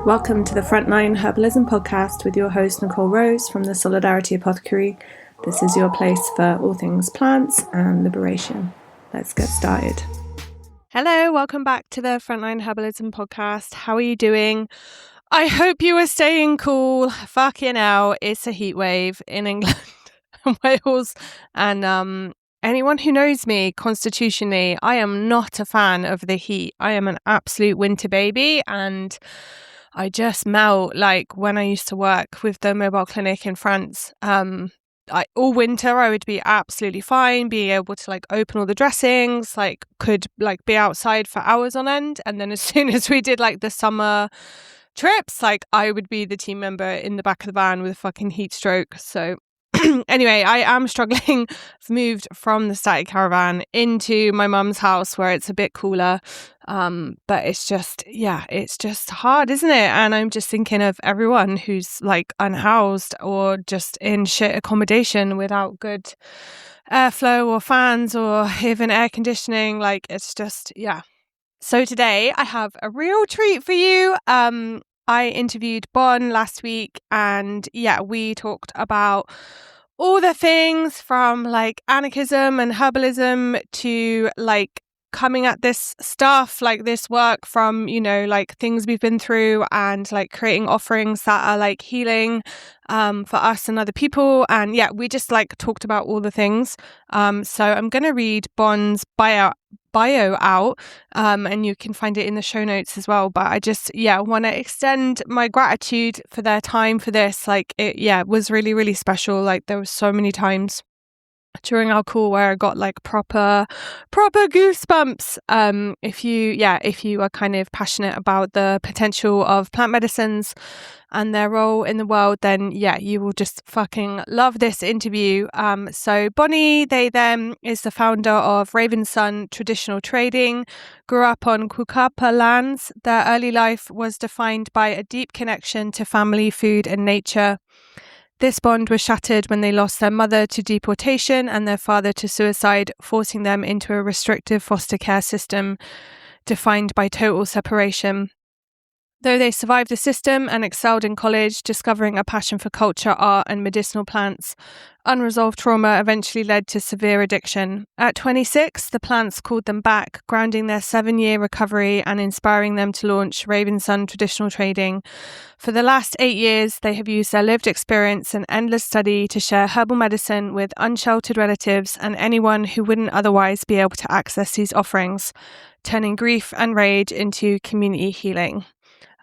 Welcome to the Frontline Herbalism podcast with your host Nicole Rose from the Solidarity Apothecary. This is your place for all things plants and liberation. Let's get started. Hello, welcome back to the Frontline Herbalism podcast. How are you doing? I hope you are staying cool. Fucking hell, it's a heat wave in England and Wales. And anyone who knows me constitutionally, I am not a fan of the heat. I am an absolute winter baby, and I just melt. Like when I used to work with the mobile clinic in France, all winter I would be absolutely fine, being able to like open all the dressings, like could like be outside for hours on end. And then as soon as we did like the summer trips, like I would be the team member in the back of the van with a fucking heat stroke. So anyway, I am struggling. I've moved from the static caravan into my mum's house where it's a bit cooler. But it's just hard, isn't it? And I'm just thinking of everyone who's like unhoused or just in shit accommodation without good airflow or fans or even air conditioning. Like it's just, yeah. So today I have a real treat for you. I interviewed Bon last week, and we talked about all the things from like anarchism and herbalism to like coming at this stuff, like this work from, you know, like things we've been through and like creating offerings that are like healing for us and other people. And we just like talked about all the things. So I'm going to read Bon's bio out, and you can find it in the show notes as well. But I just want to extend my gratitude for their time for this. Like it was really, really special. Like there was so many times during our call where I got like proper goosebumps. If you are kind of passionate about the potential of plant medicines and their role in the world, then you will just fucking love this interview. So Bonnie, they them, is the founder of Raven Sun Traditional Trading, grew up on Cucapá lands. Their early life was defined by a deep connection to family, food and nature. This bond was shattered when they lost their mother to deportation and their father to suicide, forcing them into a restrictive foster care system defined by total separation. Though they survived the system and excelled in college, discovering a passion for culture, art, and medicinal plants, unresolved trauma eventually led to severe addiction. At 26, the plants called them back, grounding their 7-year recovery and inspiring them to launch Raven Sun Traditional Trading. For the last 8 years, they have used their lived experience and endless study to share herbal medicine with unsheltered relatives and anyone who wouldn't otherwise be able to access these offerings, turning grief and rage into community healing.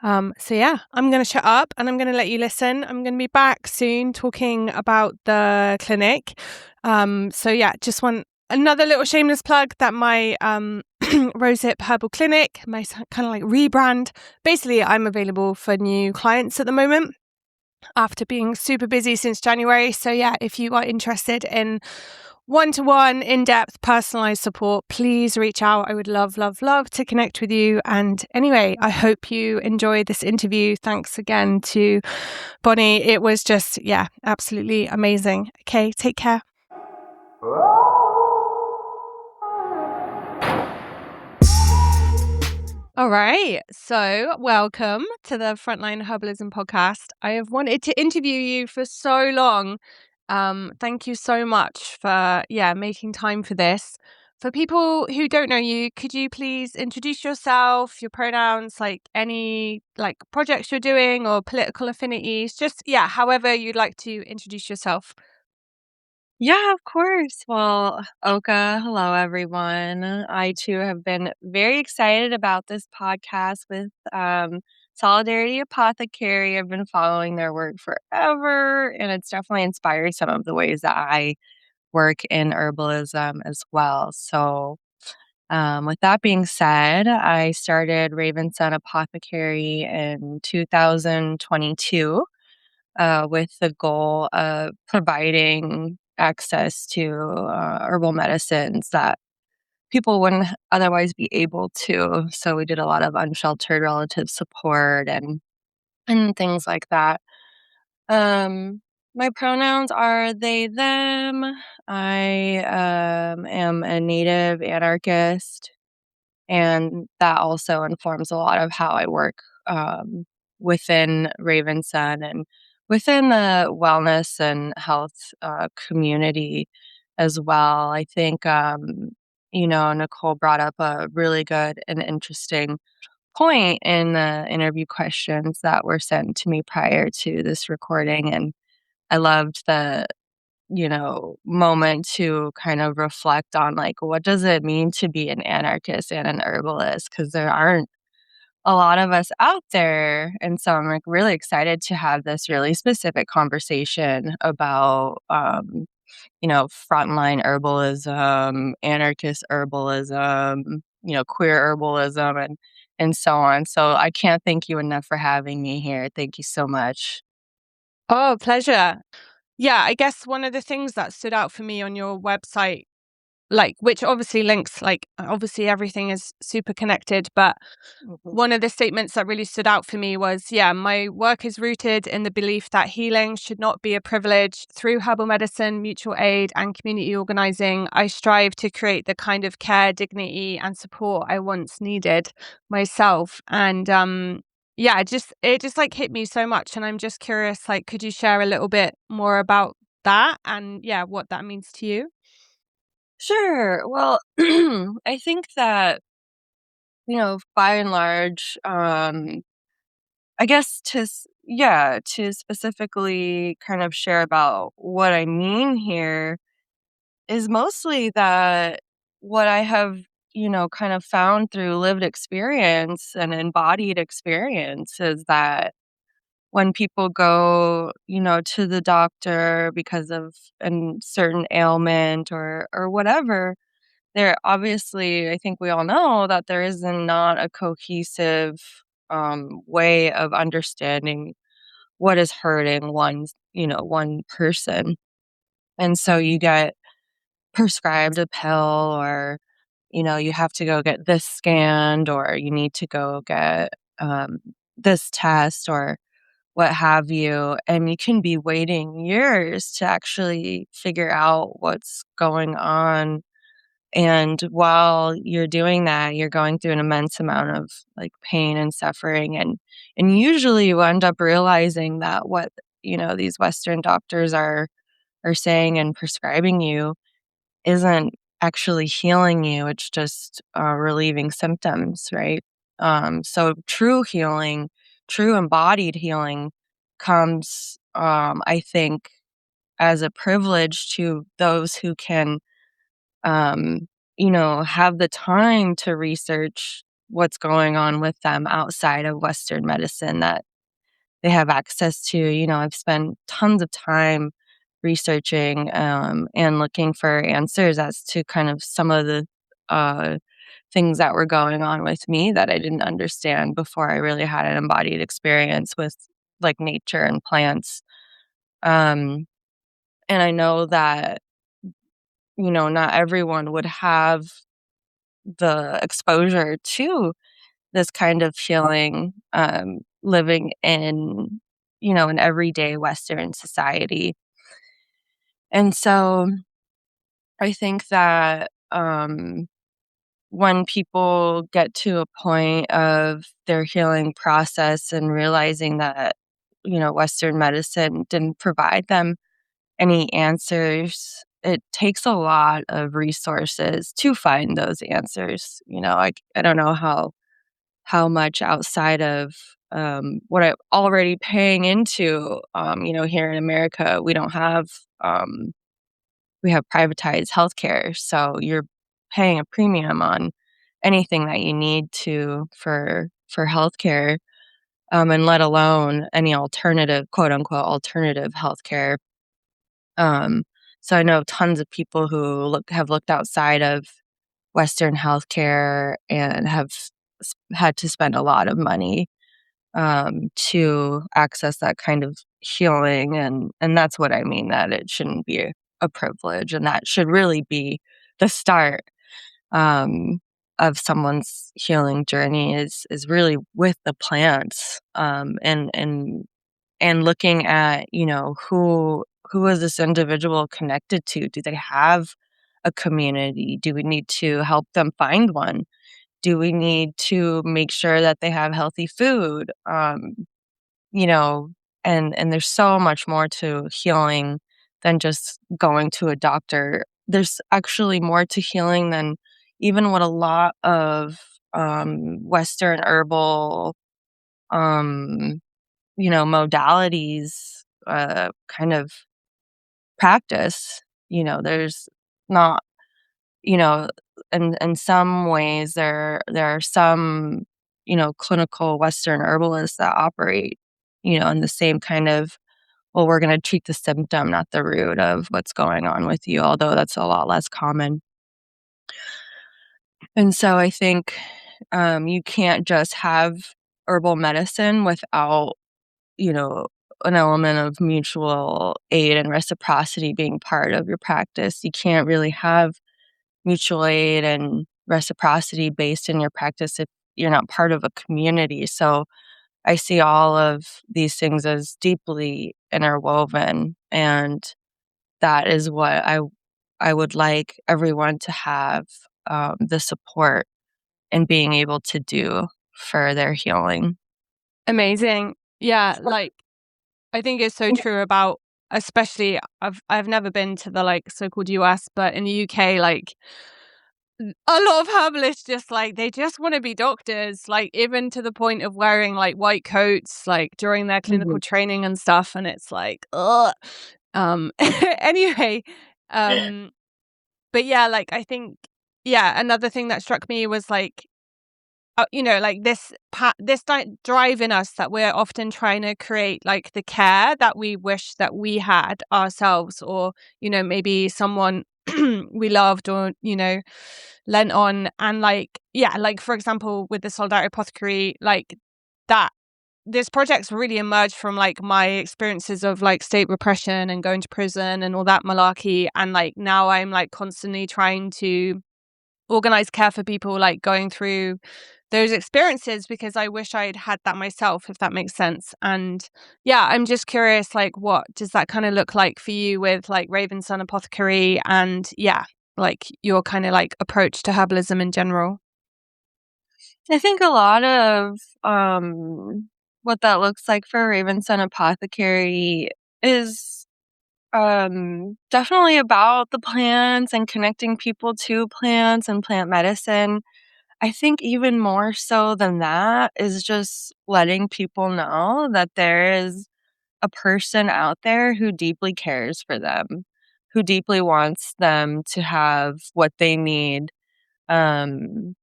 I'm going to shut up and I'm going to let you listen. I'm going to be back soon talking about the clinic. Just want another little shameless plug that my Rosehip Herbal Clinic, my kind of like rebrand. Basically, I'm available for new clients at the moment after being super busy since January. So if you are interested in one-to-one, in-depth, personalized support, please reach out. I would love to connect with you. And anyway, I hope you enjoy this interview. Thanks again to Bonnie. It was just, absolutely amazing. Okay, take care. All right, so welcome to the Frontline Herbalism podcast. I have wanted to interview you for so long. Thank you so much for making time for this. For people who don't know you, could you please introduce yourself, your pronouns, like any like projects you're doing or political affinities, just however you'd like to introduce yourself. Yeah, of course. Well, Oka, hello everyone. I too have been very excited about this podcast with Solidarity Apothecary. I've been following their work forever, and it's definitely inspired some of the ways that I work in herbalism as well. So, with that being said, I started Raven Sun Apothecary in 2022 with the goal of providing access to herbal medicines that people wouldn't otherwise be able to. So we did a lot of unsheltered relative support and things like that. My pronouns are they, them. I am a native anarchist, and that also informs a lot of how I work within Raven Sun and within the wellness and health community as well. I think, Nicole brought up a really good and interesting point in the interview questions that were sent to me prior to this recording. And I loved the, moment to kind of reflect on like, what does it mean to be an anarchist and an herbalist? Because there aren't a lot of us out there. And so I'm like really excited to have this really specific conversation about, frontline herbalism, anarchist herbalism, queer herbalism, and so on. So I can't thank you enough for having me here. Thank you so much. Oh, pleasure. Yeah, I guess one of the things that stood out for me on your website, like, which obviously links, like, obviously everything is super connected, but Mhm. one of the statements that really stood out for me was, yeah, my work is rooted in the belief that healing should not be a privilege. Through herbal medicine, mutual aid, and community organizing, I strive to create the kind of care, dignity, and support I once needed myself. And yeah, it just like hit me so much. And I'm just curious, like, could you share a little bit more about that and yeah, what that means to you? Sure. Well, I think that, by and large, I guess to specifically kind of share about what I mean here is mostly that what I have, kind of found through lived experience and embodied experience is that when people go, to the doctor because of a certain ailment or whatever, there obviously, I think we all know that there is not a cohesive way of understanding what is hurting one person. And so you get prescribed a pill or, you have to go get this scanned or you need to go get um, this test or what have you. And you can be waiting years to actually figure out what's going on. And while you're doing that, you're going through an immense amount of like pain and suffering. And usually you end up realizing that what, these Western doctors are saying and prescribing you isn't actually healing you. It's just relieving symptoms, right? So true healing, true embodied healing comes, I think, as a privilege to those who can, um, have the time to research what's going on with them outside of Western medicine that they have access to. I've spent tons of time researching and looking for answers as to kind of some of the uh, things that were going on with me that I didn't understand before I really had an embodied experience with like nature and plants. Um, and I know that, not everyone would have the exposure to this kind of healing living in, an everyday Western society. And so I think that when people get to a point of their healing process and realizing that, Western medicine didn't provide them any answers, it takes a lot of resources to find those answers. I don't know how much outside of what I'm already paying into. Here in America, we have privatized healthcare, so you're paying a premium on anything that you need to for healthcare, and let alone any alternative, quote unquote, alternative healthcare. Um, so I know tons of people who have looked outside of Western healthcare and have had to spend a lot of money to access that kind of healing, and that's what I mean, that it shouldn't be a privilege, and that should really be the start um, of someone's healing journey is really with the plants, and looking at, who is this individual connected to? Do they have a community? Do we need to help them find one? Do we need to make sure that they have healthy food? and there's so much more to healing than just going to a doctor. There's actually more to healing than even what a lot of Western herbal modalities kind of practice. There's not, you know, in some ways there are some, clinical Western herbalists that operate, in the same kind of, well, we're going to treat the symptom, not the root of what's going on with you, although that's a lot less common. And so I think you can't just have herbal medicine without, an element of mutual aid and reciprocity being part of your practice. You can't really have mutual aid and reciprocity based in your practice if you're not part of a community. So I see all of these things as deeply interwoven, and that is what I would like everyone to have the support and being able to do for their healing. Amazing. Yeah, like I think it's so true about, especially I've never been to the like so-called US, but in the UK, like a lot of herbalists just like they just want to be doctors, like even to the point of wearing like white coats like during their clinical training and stuff, and it's like ugh. Anyway, um but yeah, like I think another thing that struck me was like like this drive in us that we're often trying to create like the care that we wish that we had ourselves, or maybe someone we loved, or lent on. And like like for example with the Solidarity Apothecary, like that this project's really emerged from like my experiences of like state repression and going to prison and all that malarkey, and like now I'm like constantly trying to organize care for people like going through those experiences, because I wish I'd had that myself, if that makes sense. And I'm just curious, like what does that kind of look like for you with like Raven Sun Apothecary, and like your kind of like approach to herbalism in general? I think a lot of what that looks like for Raven Sun Apothecary is definitely about the plants and connecting people to plants and plant medicine. I think even more so than that is just letting people know that there is a person out there who deeply cares for them, who deeply wants them to have what they need, and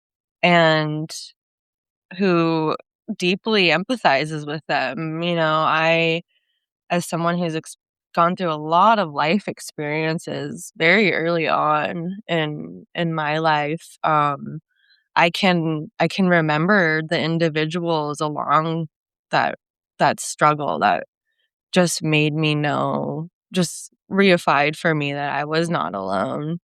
who deeply empathizes with them. I, as someone who's gone through a lot of life experiences very early on in my life, I can remember the individuals along that that struggle that just made me know, just reified for me that I was not alone.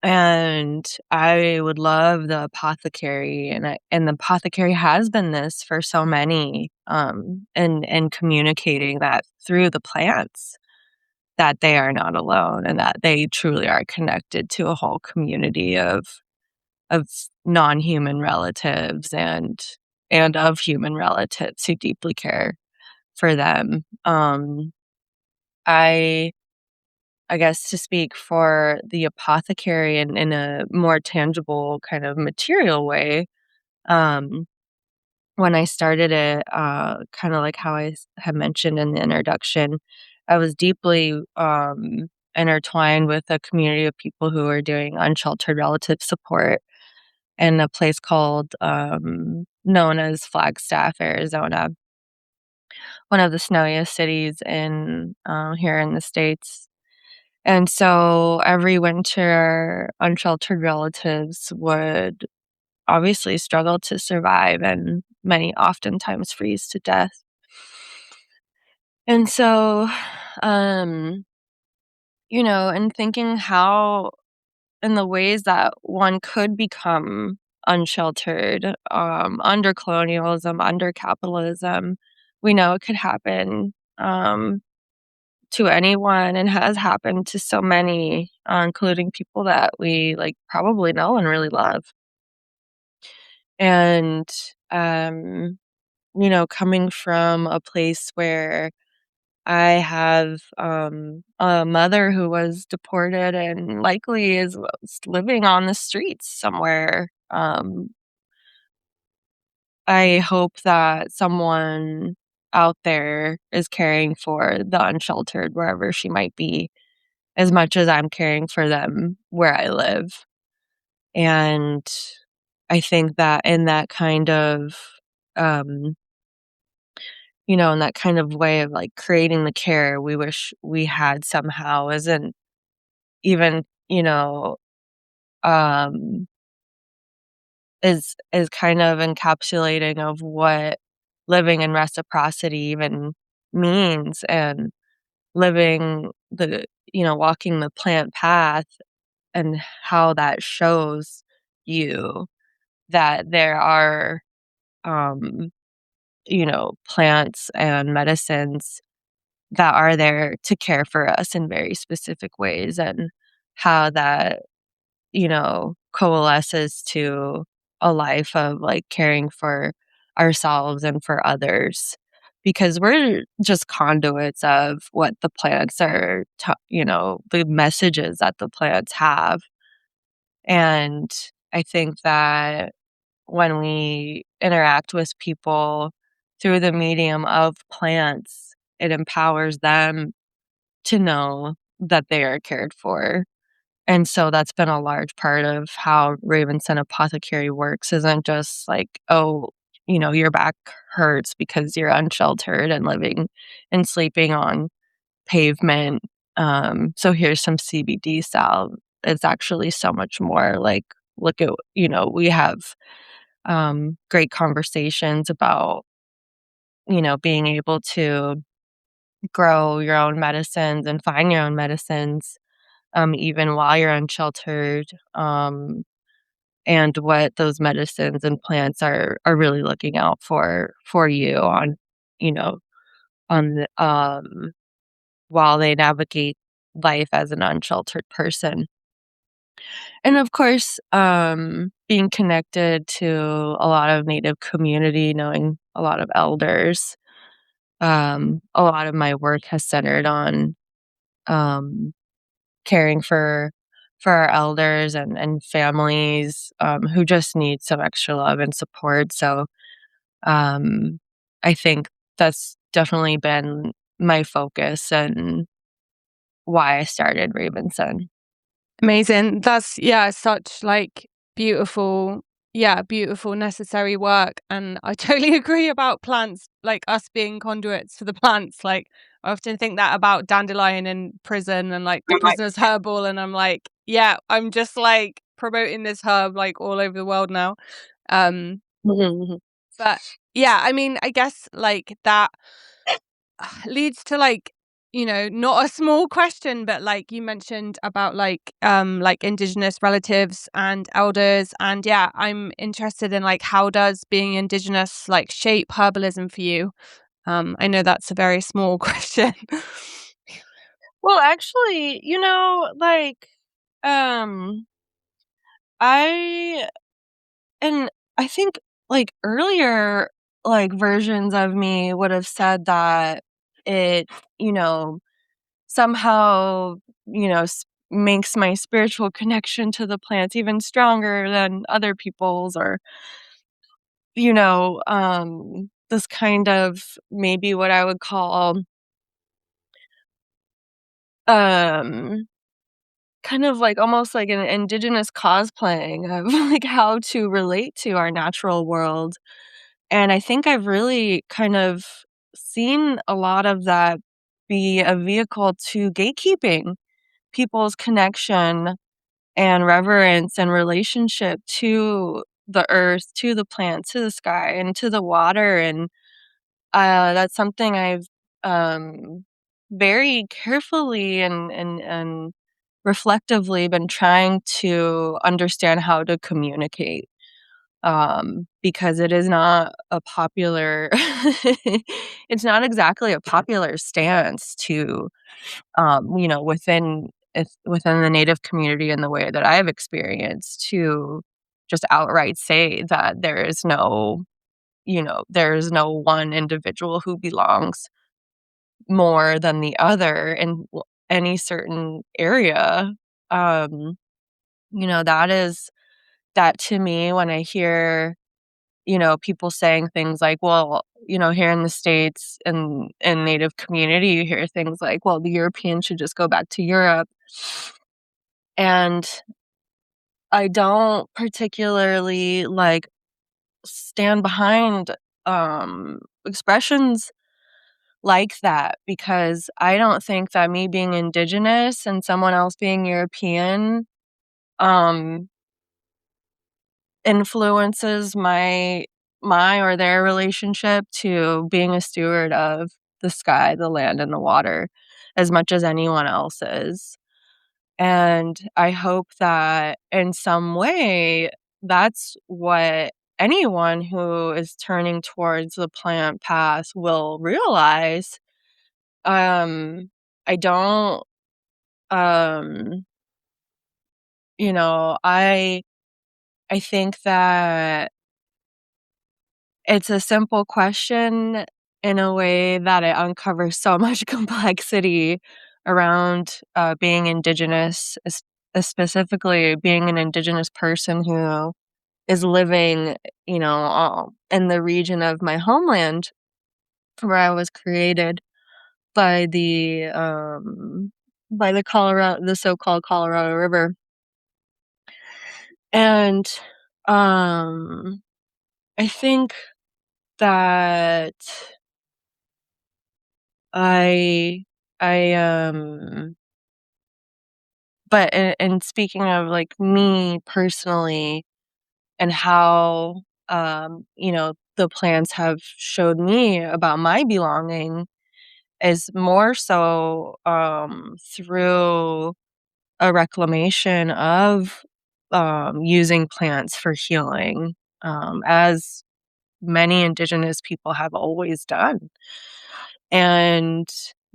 And I would love the apothecary, and the apothecary has been this for so many, and communicating that through the plants, that they are not alone and that they truly are connected to a whole community of non-human relatives and of human relatives who deeply care for them. I I guess to speak for the apothecary in a more tangible kind of material way, um, when I started it, kind of like how had mentioned in the introduction, I was deeply intertwined with a community of people who are doing unsheltered relative support in a place called known as Flagstaff, Arizona, one of the snowiest cities in here in the States. And so every winter, unsheltered relatives would obviously struggle to survive, and many oftentimes freeze to death. And so, um, and thinking how, in the ways that one could become unsheltered under colonialism, under capitalism, we know it could happen to anyone, and has happened to so many, including people that we like probably know and really love. And coming from a place where I have a mother who was deported and likely is living on the streets somewhere. I hope that someone out there is caring for the unsheltered wherever she might be, as much as I'm caring for them where I live. And I think that in that kind of, um, in that kind of way of like creating the care we wish we had somehow isn't even, um, is kind of encapsulating of what living in reciprocity even means, and living walking the plant path, and how that shows you that there are, um, plants and medicines that are there to care for us in very specific ways, and how that, coalesces to a life of like caring for ourselves and for others. Because we're just conduits of what the plants are, the messages that the plants have. And I think that when we interact with people through the medium of plants, it empowers them to know that they are cared for. And so that's been a large part of how Raven Sun Apothecary works, isn't just like, oh, your back hurts because you're unsheltered and living and sleeping on pavement. So here's some CBD salve. It's actually so much more like, look at, we have great conversations about, being able to grow your own medicines and find your own medicines, even while you're unsheltered, and what those medicines and plants are really looking out for you on, you know, on the, while they navigate life as an unsheltered person. And of course, being connected to a lot of Native community, knowing a lot of elders, a lot of my work has centered on, um, caring for our elders and families, who just need some extra love and support. So, um, I think that's definitely been my focus and why I started Raven Sun. Amazing. That's, yeah, such like beautiful, beautiful, necessary work. And I totally agree about plants, like us being conduits for the plants. Like, I often think that about dandelion in prison and like the prisoner's herbal. And I'm like, yeah, I'm just like promoting this herb like all over the world now. Um, Mhm. but yeah, I mean, I guess like that leads to not a small question, but like you mentioned about like indigenous relatives and elders, and yeah, I'm interested in like how does being indigenous like shape herbalism for you? I know that's a very small question. Well, actually, um, I and I think like earlier like versions of me would have said that it, you know, somehow, makes my spiritual connection to the plants even stronger than other people's, or, this kind of maybe what I would call, um, kind of like almost like an indigenous cosplaying of like how to relate to our natural world. And I think I've really kind of seen a lot of that be a vehicle to gatekeeping people's connection and reverence and relationship to the earth, to the plants, to the sky, and to the water. And that's something I've, very carefully and reflectively been trying to understand how to communicate, because it is not a popular it's not exactly a popular stance to, within the Native community in the way that I have experienced, to just outright say that there is no there's no one individual who belongs more than the other in any certain area. That to me, when I hear, people saying things like, well, here in the States and in Native community, you hear things like, well, the Europeans should just go back to Europe. And I don't particularly stand behind expressions like that, because I don't think that me being Indigenous and someone else being European um influences my or their relationship to being a steward of the sky, the land, and the water as much as anyone else's. And I hope that in some way that's what anyone who is turning towards the plant path will realize. I don't um I think that it's a simple question in a way that it uncovers so much complexity around being Indigenous, specifically being an Indigenous person who is living, in the region of my homeland where I was created by the Colorado, the so-called Colorado River. And I think that I I but in speaking of me personally and how the plants have showed me about my belonging is more so through a reclamation of using plants for healing, as many Indigenous people have always done. And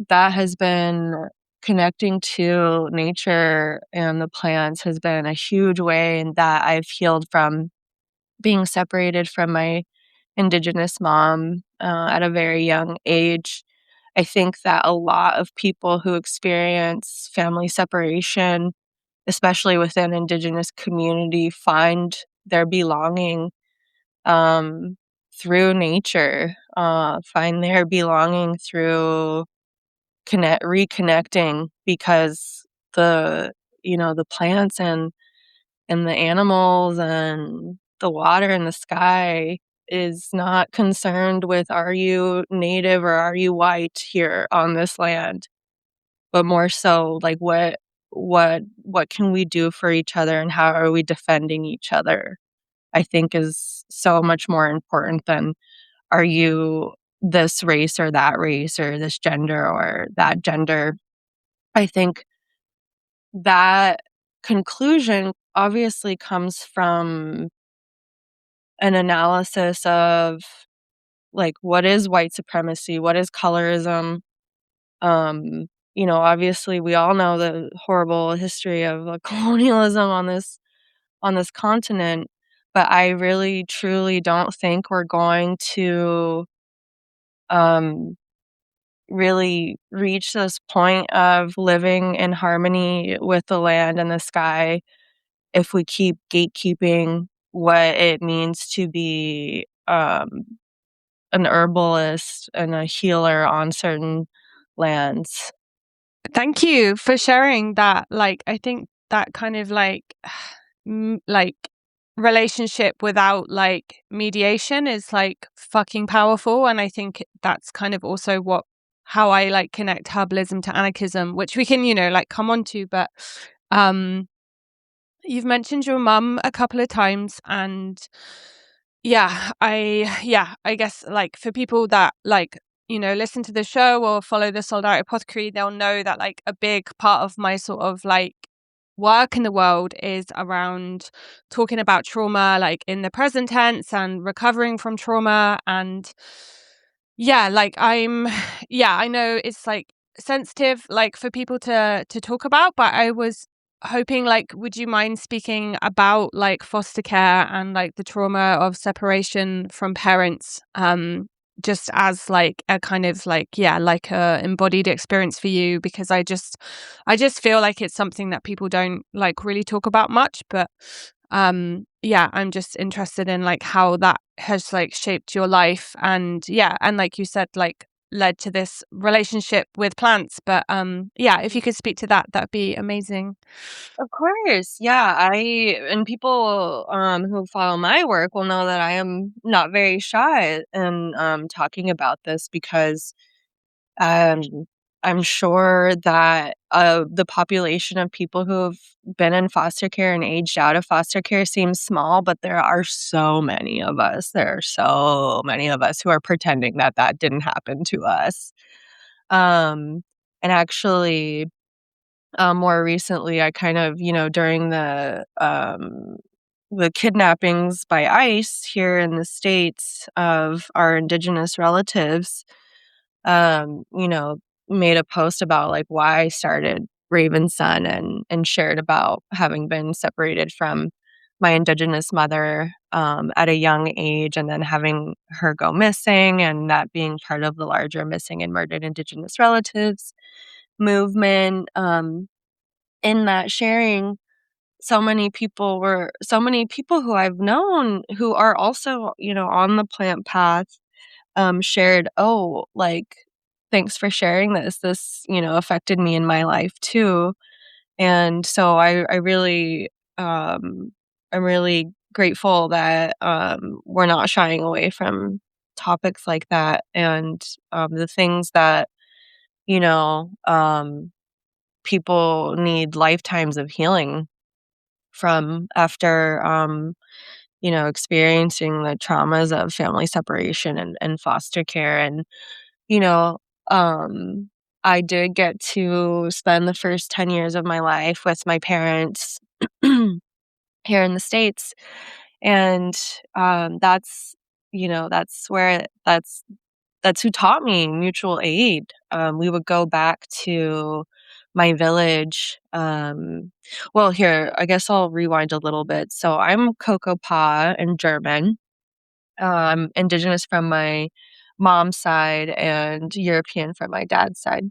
that has been connecting to nature and the plants has been a huge way in that I've healed from being separated from my Indigenous mom at a very young age. I think that a lot of people who experience family separation, especially within Indigenous community, find their belonging um, through nature, find their belonging through reconnecting, because the plants and the animals and the water and the sky is not concerned with, are you native or are you white here on this land, but more so what can we do for each other and how are we defending each other, I think is so much more important than, are you this race or that race or this gender or that gender. I think that conclusion obviously comes from an analysis of what is white supremacy, what is colorism. Obviously we all know the horrible history of colonialism on this continent, but I really truly don't think we're going to um really reach this point of living in harmony with the land and the sky if we keep gatekeeping what it means to be an herbalist and a healer on certain lands. Thank you for sharing that. I think that kind of relationship without mediation is fucking powerful, and I think that's kind of also how I connect herbalism to anarchism, which we can come on to. But you've mentioned your mum a couple of times, and I guess for people that listen to the show or follow the Solidarity Apothecary, they'll know that a big part of my sort of work in the world is around talking about trauma in the present tense and recovering from trauma. And I know it's sensitive for people to talk about, but I was hoping, like, would you mind speaking about like foster care and like the trauma of separation from parents, just as like a kind of like, yeah, like a embodied experience for you? Because I just feel like it's something that people don't like really talk about much, but yeah, I'm just interested in like how that has like shaped your life, and yeah, and like you said, like led to this relationship with plants. But yeah, if you could speak to that, that'd be amazing. Of course. Yeah, and people who follow my work will know that I am not very shy in talking about this because um I'm sure that the population of people who have been in foster care and aged out of foster care seems small, but there are so many of us. There are so many of us who are pretending that that didn't happen to us. Um and actually, more recently, I kind of, during the kidnappings by ICE here in the States of our indigenous relatives, you know, made a post about like why I started Raven Sun, and shared about having been separated from my indigenous mother at a young age, and then having her go missing, and that being part of the larger missing and murdered indigenous relatives movement. In that sharing, so many people who I've known who are also, on the plant path, shared, "Oh, like, thanks for sharing this. This, affected me in my life too." And so I really, I'm really grateful that, we're not shying away from topics like that, and, the things that, you know, um, people need lifetimes of healing from after, experiencing the traumas of family separation and foster care. And, you know, um, I did get to spend the first 10 years of my life with my parents here in the States. And that's, that's who taught me mutual aid. We would go back to my village. Well, here, I guess I'll rewind a little bit. So I'm Cucapá in German, indigenous from my mom's side and European from my dad's side.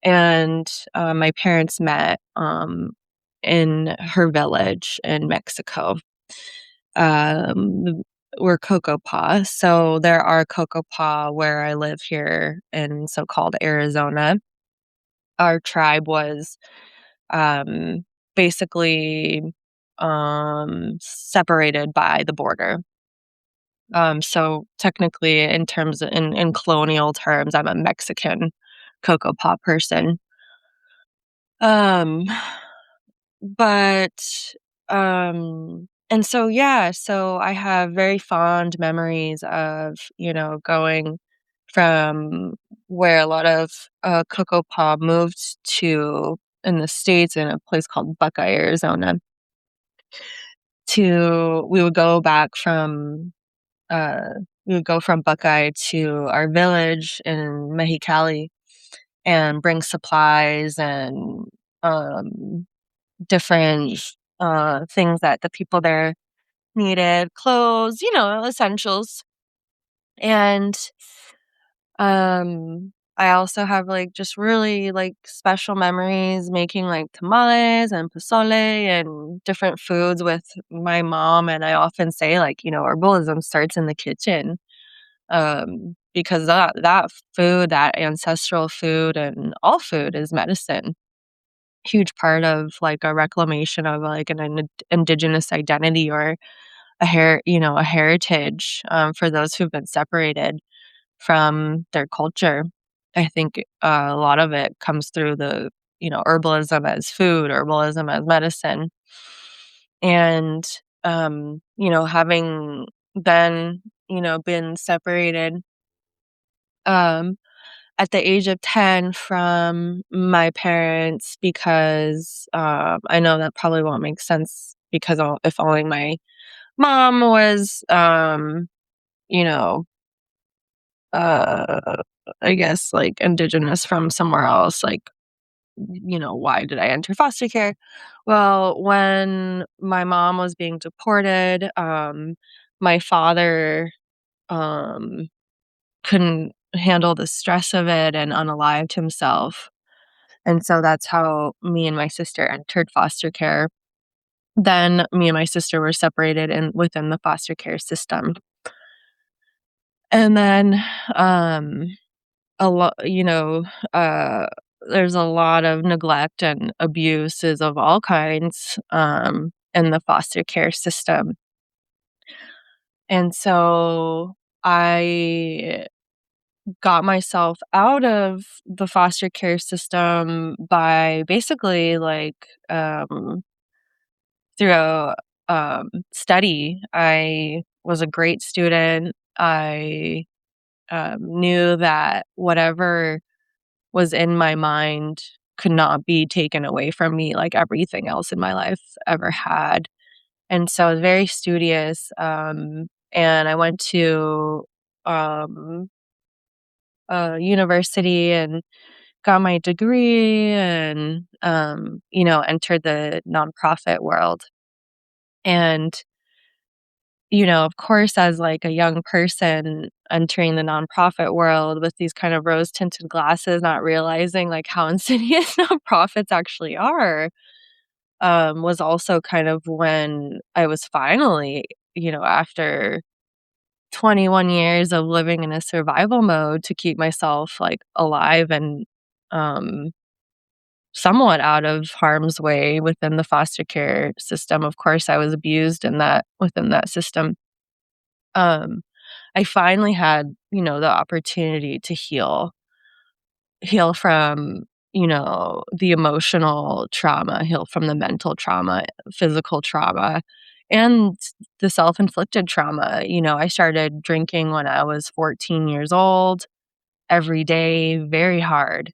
And my parents met in her village in Mexico. Um, we're Cucapá, so there are Cucapá where I live here in so-called Arizona. Our tribe was, um, basically, separated by the border. So technically, in colonial terms, I'm a Mexican Cucapá person. Um But, and so, yeah, so I have very fond memories of, going from where a lot of, cocoa palm moved to in the States in a place called Buckeye, Arizona, to uh, we would go from Buckeye to our village in Mexicali and bring supplies and, um different, things that the people there needed, clothes, essentials. And, I also have, like, just really, like, special memories making, like, tamales and pozole and different foods with my mom, and I often say, like, herbalism starts in the kitchen, because that food, that ancestral food and all food is medicine. Huge part of, like, a reclamation of, like, an indigenous identity or a heritage, for those who've been separated from their culture. I think, a lot of it comes through herbalism as food, herbalism as medicine. And, having then, been separated, um at the age of 10 from my parents because, I know that probably won't make sense because if only my mom was, you know, uh, I guess, like, indigenous from somewhere else, like, why did I enter foster care? Well, when my mom was being deported, my father um, couldn't handle the stress of it and unalived himself. And so that's how me and my sister entered foster care. Then me and my sister were separated within the foster care system. And then a lot, uh, there's a lot of neglect and abuses of all kinds in the foster care system. And so I got myself out of the foster care system by basically through study. I was a great student. I knew that whatever was in my mind could not be taken away from me like everything else in my life ever had. And so I was very studious. And I went to um, university and got my degree and, entered the nonprofit world. And, of course, as like a young person entering the nonprofit world with these kind of rose tinted glasses, not realizing like how insidious nonprofits actually are, was also kind of when I was finally, after 21 years of living in a survival mode to keep myself like alive and um somewhat out of harm's way within the foster care system. Of course, I was abused within that system. Um, I finally had, the opportunity to heal from, the emotional trauma, heal from the mental trauma, physical trauma, and the self-inflicted trauma. I started drinking when I was 14 years old, every day, very hard.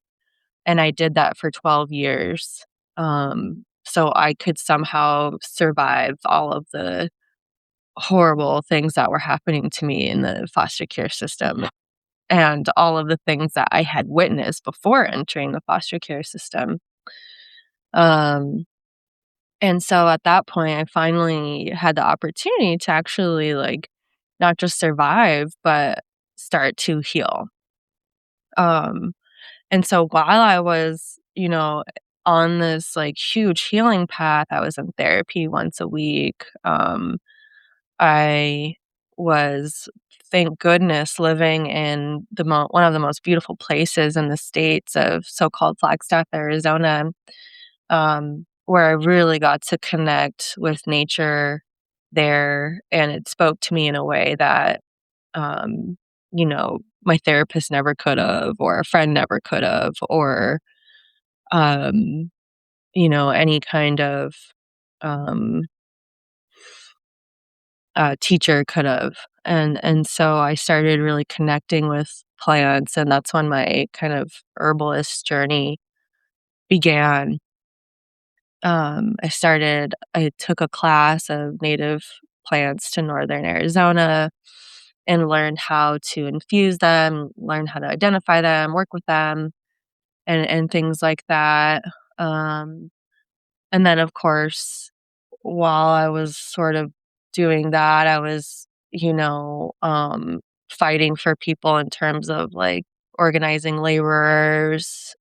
And I did that for 12 years. So I could somehow survive all of the horrible things that were happening to me in the foster care system and all of the things that I had witnessed before entering the foster care system. Um, and so at that point, I finally had the opportunity to actually like not just survive, but start to heal. Um, And so while I was, on this like huge healing path, I was in therapy once a week. I was, thank goodness, living in one of the most beautiful places in the states of so-called Flagstaff, Arizona, where I really got to connect with nature there, and it spoke to me in a way that um, my therapist never could have, or a friend never could have, or, um, any kind of um, teacher could have. And so I started really connecting with plants, and that's when my kind of herbalist journey began. I took a class of native plants to northern Arizona and learned how to infuse them, learn how to identify them, work with them, and things like that. Um, and then, of course, while I was sort of doing that, I was, fighting for people in terms of like organizing laborers,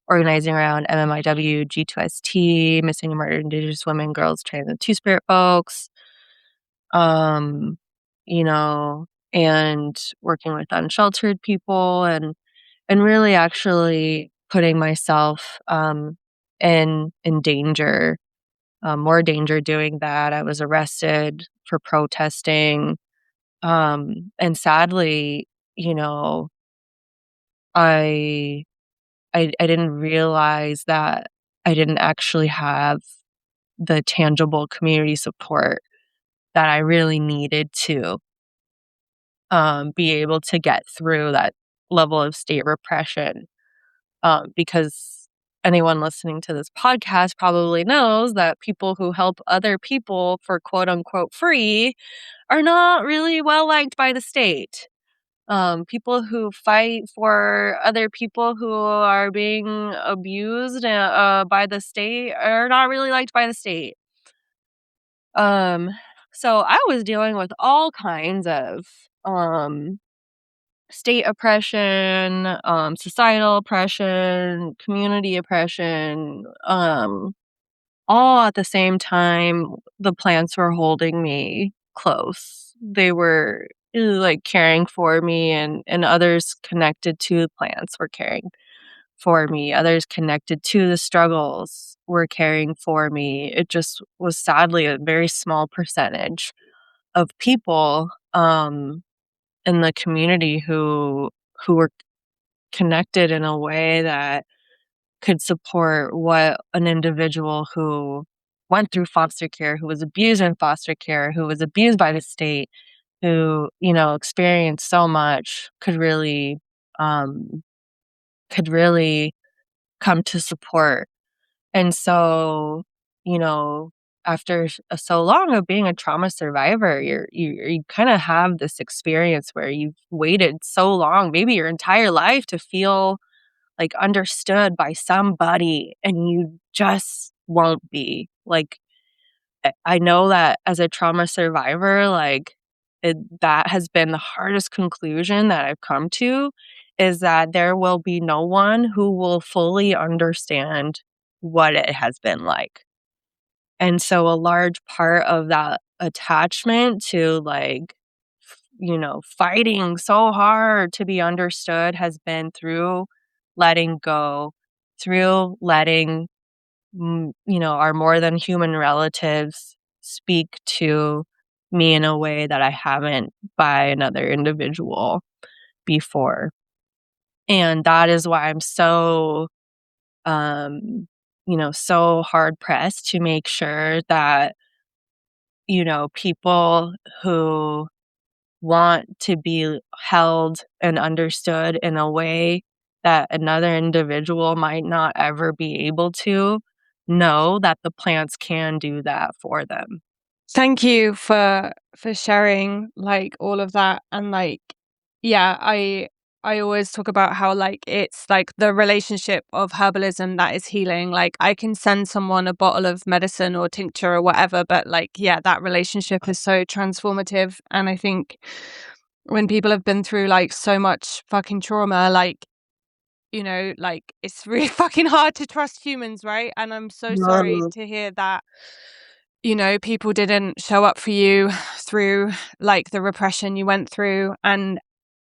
organizing around MMIW, G2ST, missing and murdered Indigenous women, girls, trans, and Two Spirit folks, um, you know, and working with unsheltered people and really actually putting myself in danger, more danger doing that. I was arrested for protesting. And sadly, you know, I I didn't realize that I didn't actually have the tangible community support that I really needed to be able to get through that level of state repression. Because anyone listening to this podcast probably knows that people who help other people for quote unquote free are not really well liked by the state. people who fight for other people who are being abused by the state are not really liked by the state. So I was dealing with all kinds of state oppression, societal oppression, community oppression, all at the same time. The plants were holding me close. They were like caring for me, and others connected to the plants were caring for me. Others connected to the struggles were caring for me. It just was sadly a very small percentage of people in the community who were connected in a way that could support what an individual who went through foster care, who was abused in foster care, who was abused by the state, who, experienced so much um could really come to support. And so, you know, after so long of being a trauma survivor, you kind of have this experience where you've waited so long, maybe your entire life, to feel like understood by somebody, and you just won't be. Like, I know that as a trauma survivor, like, that has been the hardest conclusion that I've come to, is that there will be no one who will fully understand what it has been like. And so a large part of that attachment to, like, fighting so hard to be understood has been through letting go, through letting, our more than human relatives speak to me in a way that I haven't by another individual before. And that is why I'm so, so hard pressed to make sure that, people who want to be held and understood in a way that another individual might not ever be able to, know that the plants can do that for them. Thank you for sharing like all of that. And like, yeah, I always talk about how like it's like the relationship of herbalism that is healing. Like I can send someone a bottle of medicine or tincture or whatever, but like yeah, that relationship is so transformative. And I think when people have been through like so much fucking trauma, like, like it's really fucking hard to trust humans, right? And I'm so sorry Um, to hear that, people didn't show up for you through like the repression you went through. And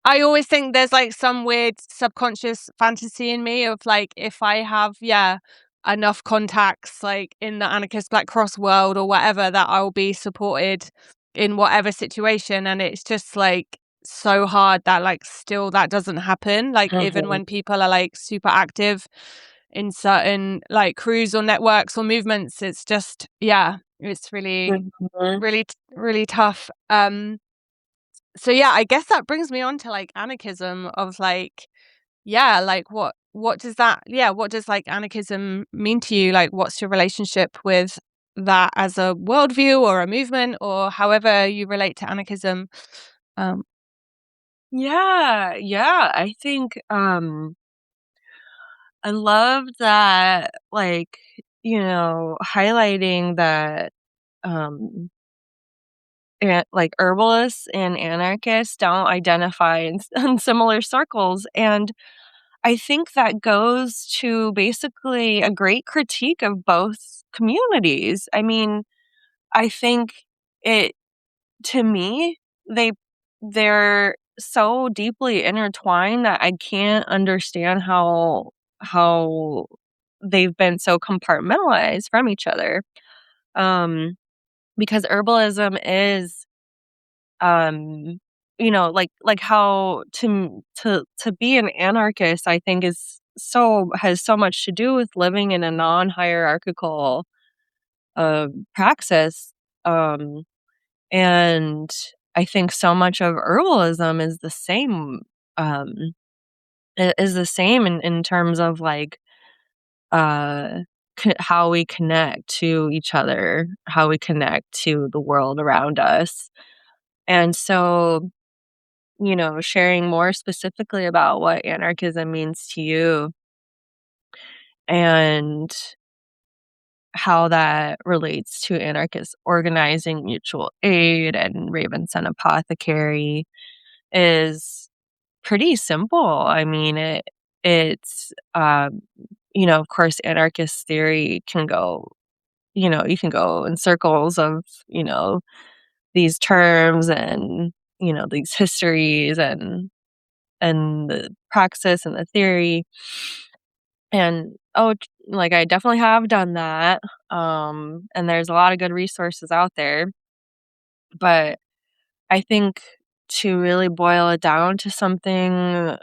I always think there's like some weird subconscious fantasy in me of like, if I have, yeah, enough contacts like in the anarchist Black Cross world or whatever, that I'll be supported in whatever situation. And it's just like so hard that like still that doesn't happen. Like even mhm, when people are like super active in certain like crews or networks or movements, it's just, yeah, it's really, mhm. really tough. So yeah, I guess that brings me on to like anarchism of like, yeah, like what does that, yeah, what does like anarchism mean to you? Like what's your relationship with that as a worldview or a movement or however you relate to anarchism? Um, Yeah, I think, I love that, like, highlighting that, um like, herbalists and anarchists don't identify in in similar circles, and I think that goes to basically a great critique of both communities. I mean, I think it to me, they they're so deeply intertwined that I can't understand how they've been so compartmentalized from each other. Um, because herbalism is, um, like how to be an anarchist, I think has so much to do with living in a non-hierarchical praxis. Um, and I think so much of herbalism is the same, um, is the same in terms of like, uh, how we connect to each other, how we connect to the world around us. And so sharing more specifically about what anarchism means to you and how that relates to anarchist organizing, mutual aid, and Raven Sun Apothecary is pretty simple. I mean, it's of course, anarchist theory can go, you can go in circles of, these terms and, these histories and the praxis and the theory. And like I definitely have done that. And there's a lot of good resources out there. But I think to really boil it down to something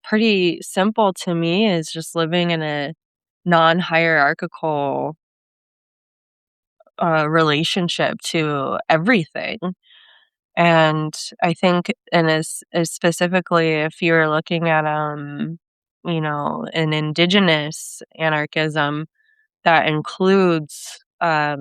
pretty simple to me is just living in a non-hierarchical relationship to everything. And I think, and as specifically, if you're looking at an indigenous anarchism that includes how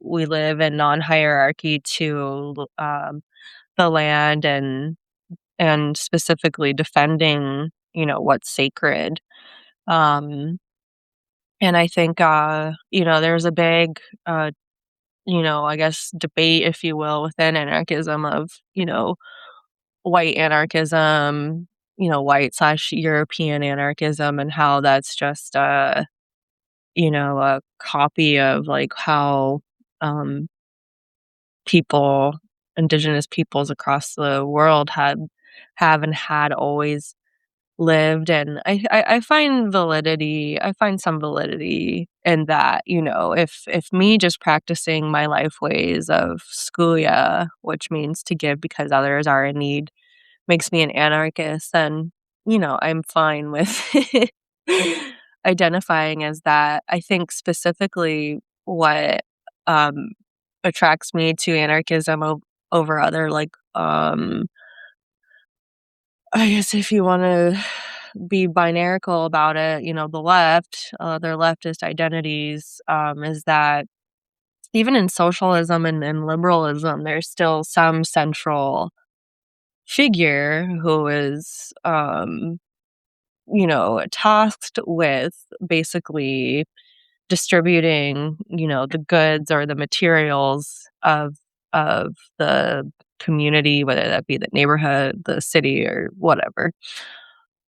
we live in non-hierarchy to the land and specifically defending what's sacred. Um and I think there's a big I guess debate, if you will, within anarchism of white anarchism, white/European anarchism, and how that's just a copy of like how um people indigenous peoples across the world have and had always lived. And I find some validity in that. If me just practicing my life ways of skuya, which means to give because others are in need, makes me an anarchist, then I'm fine with identifying as that. I think specifically what um attracts me to anarchism over other, like, I guess if you want to be binarical about it, the left, their leftist identities, is that even in socialism and liberalism, there's still some central figure who is, tasked with basically distributing, the goods or the materials of the community, whether that be the neighborhood, the city, or whatever.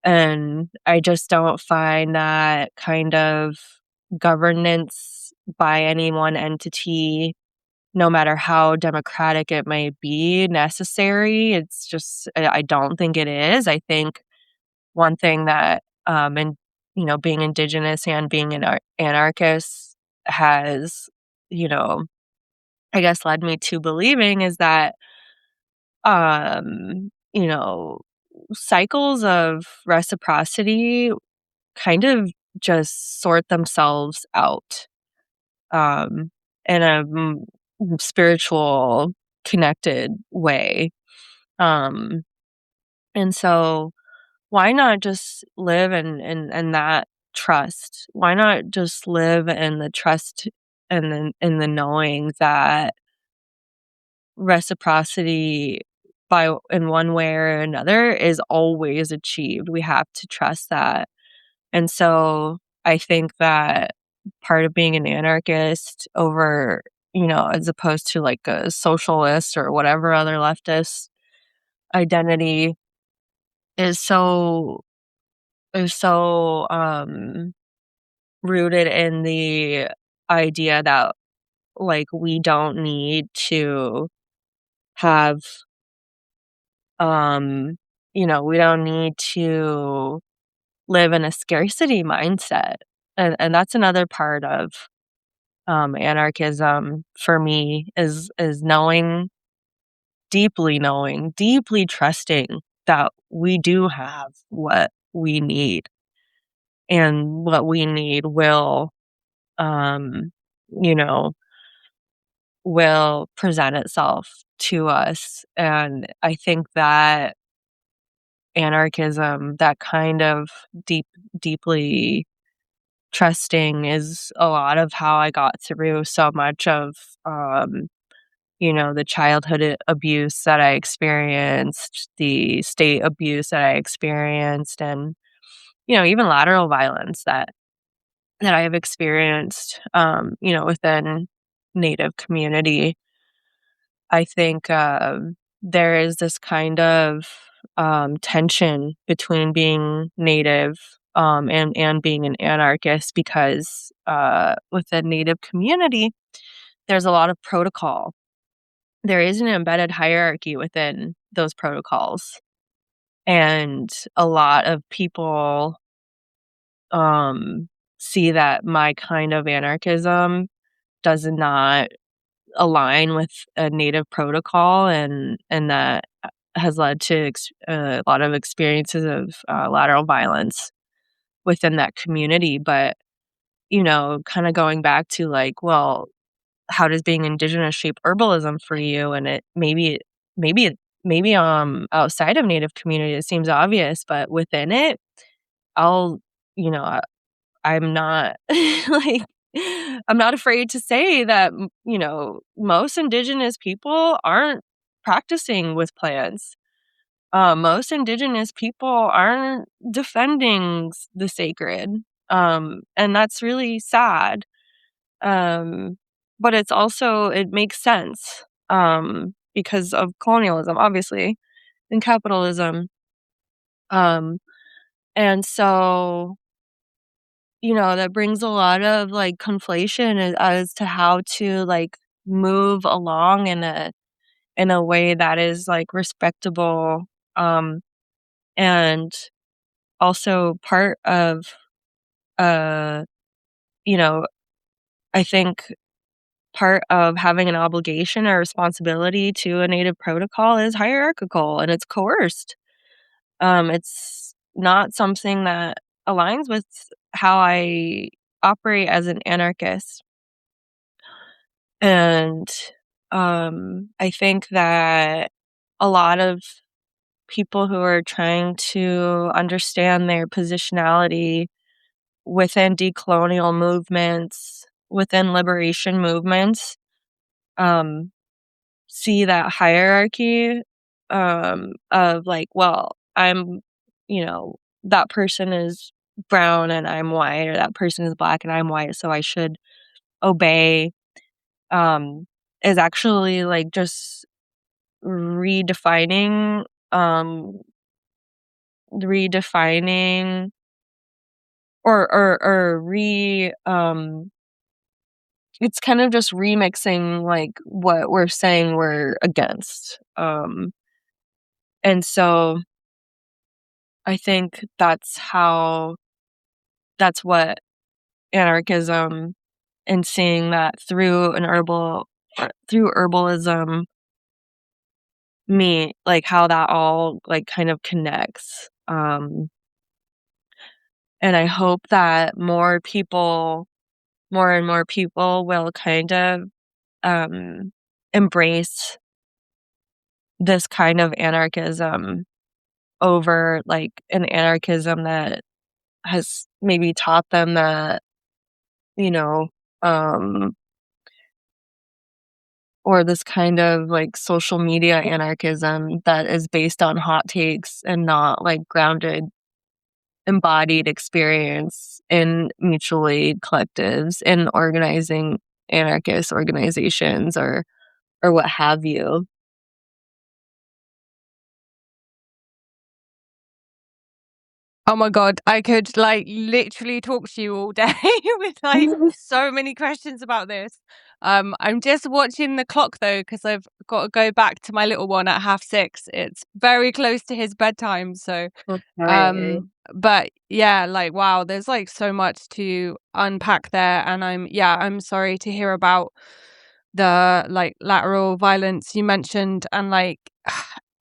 And I just don't find that kind of governance by any one entity, no matter how democratic it may be, necessary. It's just, I don't think it is. I think one thing that, and being indigenous and being an anarchist has, you know, I guess led me to believing is that, um, you know, cycles of reciprocity kind of just sort themselves out, um, in a spiritual, connected way. Um, and so why not just live in that trust? Why not just live in the trust and in the knowing that reciprocity by in one way or another is always achieved? We have to trust that. And so I think that part of being an anarchist over, as opposed to like a socialist or whatever other leftist identity is so rooted in the idea that like we don't need to have we don't need to live in a scarcity mindset. And that's another part of anarchism for me is knowing, deeply trusting that we do have what we need, and what we need um, you know, will present itself to us. And I think that anarchism, that kind of deeply trusting, is a lot of how I got through so much of, the childhood abuse that I experienced, the state abuse that I experienced, and, even lateral violence that I have experienced, within Native community. I think there is this kind of tension between being Native and being an anarchist because within Native community, there's a lot of protocol. There is an embedded hierarchy within those protocols. And a lot of people see that my kind of anarchism does not align with a Native protocol, and that has led to a lot of experiences of lateral violence within that community. But, kind of going back to like, well, how does being Indigenous shape herbalism for you? And it maybe outside of Native community it seems obvious, but within it, I'll you know I, I'm not like I'm not afraid to say that most Indigenous people aren't practicing with plants. Most Indigenous people aren't defending the sacred, and that's really sad. Um, but it makes sense, because of colonialism, obviously, and capitalism. Um, and so, that brings a lot of like conflation as to how to like move along in a way that is like respectable, um, and also part of, uh, you know, I think part of having an obligation or responsibility to a Native protocol is hierarchical and it's coerced. It's not something that aligns with how I operate as an anarchist. And I think that a lot of people who are trying to understand their positionality within decolonial movements, within liberation movements, um, see that hierarchy, of like, well, that person is brown and I'm white, or that person is black and I'm white, so I should obey, um, is actually like just redefining, um, redefining or it's kind of just remixing like what we're saying we're against. And so I think that's what anarchism, and seeing that through herbalism, me like how that all like kind of connects. And I hope that more and more people will kind of um embrace this kind of anarchism over like an anarchism that has maybe taught them that, you know, um, or this kind of like social media anarchism that is based on hot takes and not like grounded, embodied experience in mutual aid collectives and organizing anarchist organizations or what have you. Oh my God, I could like literally talk to you all day with like so many questions about this. I'm just watching the clock though, because I've got to go back to my little one at 6:30. It's very close to his bedtime. So, Okay. but yeah, like, wow, there's like so much to unpack there. And I'm sorry to hear about the like lateral violence you mentioned. And like,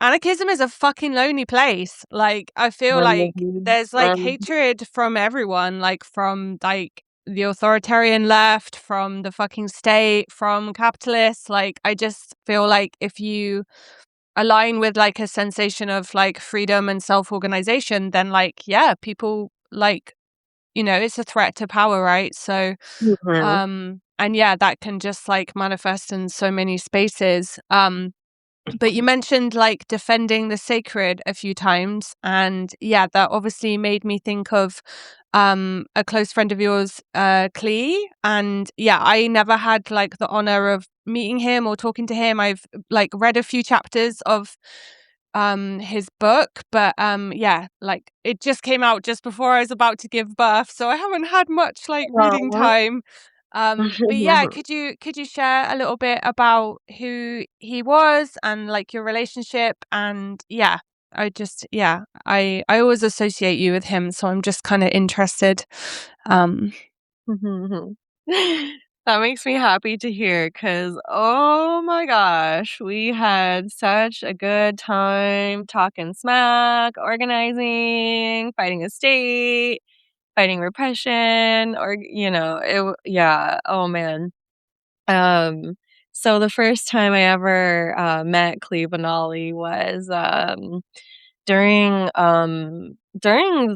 anarchism is a fucking lonely place. Like, I feel like there's like hatred from everyone, like from like the authoritarian left, from the fucking state, from capitalists. Like, I just feel like if you align with like a sensation of like freedom and self-organization, then like, yeah, people like, it's a threat to power, right? So, Mhm. yeah, that can just like manifest in so many spaces. But you mentioned like defending the sacred a few times, and yeah, that obviously made me think of a close friend of yours, Clee. And yeah, I never had like the honor of meeting him or talking to him. I've like read a few chapters of his book, but yeah, like it just came out just before I was about to give birth, so I haven't had much like reading Aw. time. But yeah, could you share a little bit about who he was and like your relationship? And yeah, I always associate you with him, so I'm just kind of interested. That makes me happy to hear because, oh my gosh, we had such a good time talking smack, organizing, fighting a state, fighting repression, or, yeah, oh man. So the first time I ever met Cleve Benally was during